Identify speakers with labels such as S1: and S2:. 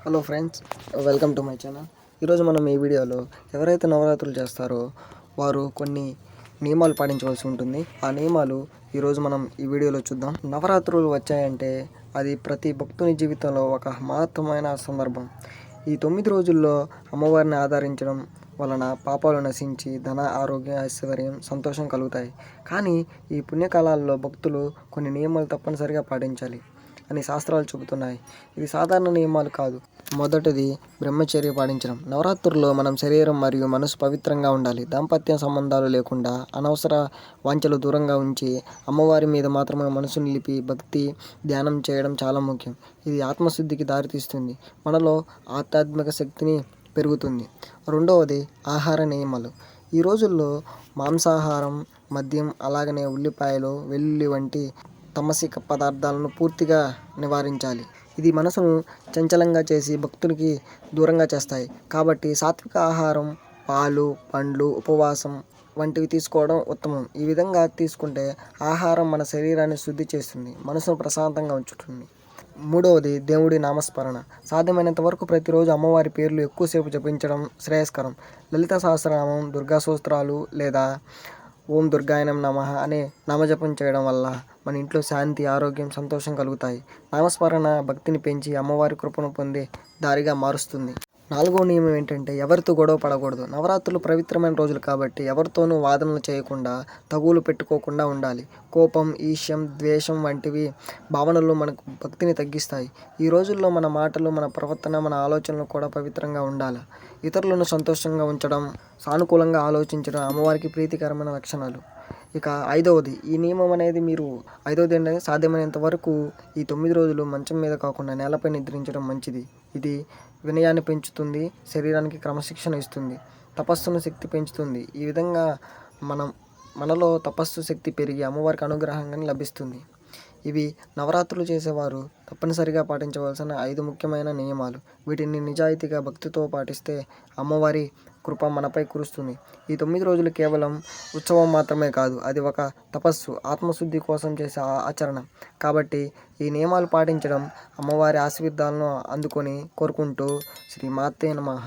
S1: Hello friends, welcome to my channel. ఈరోజు మనం ఈ వీడియోలో ఎవరైతే నవరాత్రులు చేస్తారో వారు కొన్ని నియమాలు పాటించవలసి ఉంటుంది. ఆ నియమాలు ఈరోజు మనం ఈ వీడియోలో చూద్దాం. నవరాత్రులు వచ్చాయంటే అది ప్రతి భక్తుని జీవితంలో ఒక మహత్తరమైన సందర్భం. ఈ 9 రోజుల్లో అమ్మవారిని ఆదరించడం వలన పాపాలు నశించి ధన, ఆరోగ్య, ఐశ్వర్యం, సంతోషం కలుగుతాయి. కానీ ఈ పుణ్యకాలాల్లో భక్తులు కొన్ని నియమాలు తప్పనిసరిగా పాటించాలి అని శాస్త్రాలు చెబుతున్నాయి. ఇవి సాధారణ నియమాలు కాదు. మొదటిది బ్రహ్మచర్య పాటించడం. నవరాత్రుల్లో మనం శరీరం మరియు మనసు పవిత్రంగా ఉండాలి. దాంపత్య సంబంధాలు లేకుండా అనవసర వాంఛలు దూరంగా ఉంచి అమ్మవారి మీద మాత్రమే మనసు నిలిపి భక్తి ధ్యానం చేయడం చాలా ముఖ్యం. ఇది ఆత్మశుద్ధికి దారితీస్తుంది, మనలో ఆధ్యాత్మిక శక్తిని పెరుగుతుంది. రెండవది ఆహార నియమాలు. ఈ రోజుల్లో మాంసాహారం, మద్యం, అలాగనే ఉల్లిపాయలు, వెల్లుల్లి వంటి తామసిక పదార్థాలను పూర్తిగా నివారించాలి. ఇది మనసును చంచలంగా చేసి భక్తునికి దూరంగా చేస్తాయి. కాబట్టి సాత్విక ఆహారం, పాలు, పండ్లు, ఉపవాసం వంటివి తీసుకోవడం ఉత్తమం. ఈ విధంగా తీసుకుంటే ఆహారం మన శరీరాన్ని శుద్ధి చేస్తుంది, మనసును ప్రశాంతంగా ఉంచుతుంది. మూడవది దేవుడి నామస్మరణ. సాధ్యమైనంత వరకు ప్రతిరోజు అమ్మవారి పేర్లు ఎక్కువసేపు జపించడం శ్రేయస్కరం. లలిత సహస్రనామం, దుర్గా స్తోత్రాలు లేదా ఓం దుర్గాయనం నమః అనే నామజపం చేయడం వల్ల మన ఇంట్లో శాంతి, ఆరోగ్యం, సంతోషం కలుగుతాయి. నామస్మరణ భక్తిని పెంచి అమ్మవారి కృపను పొందే దారిగా మారుస్తుంది. నాలుగో నియమం ఏంటంటే ఎవరితో గొడవ పడకూడదు. నవరాత్రులు పవిత్రమైన రోజులు కాబట్టి ఎవరితోనూ వాదనలు చేయకుండా, తగువులు పెట్టుకోకుండా ఉండాలి. కోపం, ఈర్ష్యం, ద్వేషం వంటివి భావనలు మనకు భక్తిని తగ్గిస్తాయి. ఈ రోజుల్లో మన మాటలు, మన ప్రవర్తన, మన ఆలోచనలు కూడా పవిత్రంగా ఉండాలి. ఇతరులను సంతోషంగా ఉంచడం, సానుకూలంగా ఆలోచించడం అమ్మవారికి ప్రీతికరమైన లక్షణాలు. ఇక ఐదవది, ఈ నియమం అనేది ఐదవది ఏంటంటే సాధ్యమైనంత వరకు ఈ 9 రోజులు మంచం మీద కాకుండా నేలపై నిద్రించడం మంచిది. ఇది వినయాన్ని పెంచుతుంది, శరీరానికి క్రమశిక్షణ ఇస్తుంది, తపస్సును శక్తి పెంచుతుంది. ఈ విధంగా మనలో తపస్సు శక్తి పెరిగి అమ్మవారికి అనుగ్రహంగా లభిస్తుంది. ఇవి నవరాత్రులు చేసేవారు తప్పనిసరిగా పాటించవలసిన 5 ముఖ్యమైన నియమాలు. వీటిని నిజాయితీగా భక్తితో పాటిస్తే అమ్మవారి కృప మనపై కురుస్తుంది. ఈ 9 రోజులు కేవలం ఉత్సవం మాత్రమే కాదు, అది ఒక తపస్సు, ఆత్మశుద్ధి కోసం చేసే ఆచరణ. కాబట్టి ఈ నియమాలు పాటించడం అమ్మవారి ఆశీర్వాదాలను అందుకొని కోరుకుంటూ శ్రీ మాతే నమః.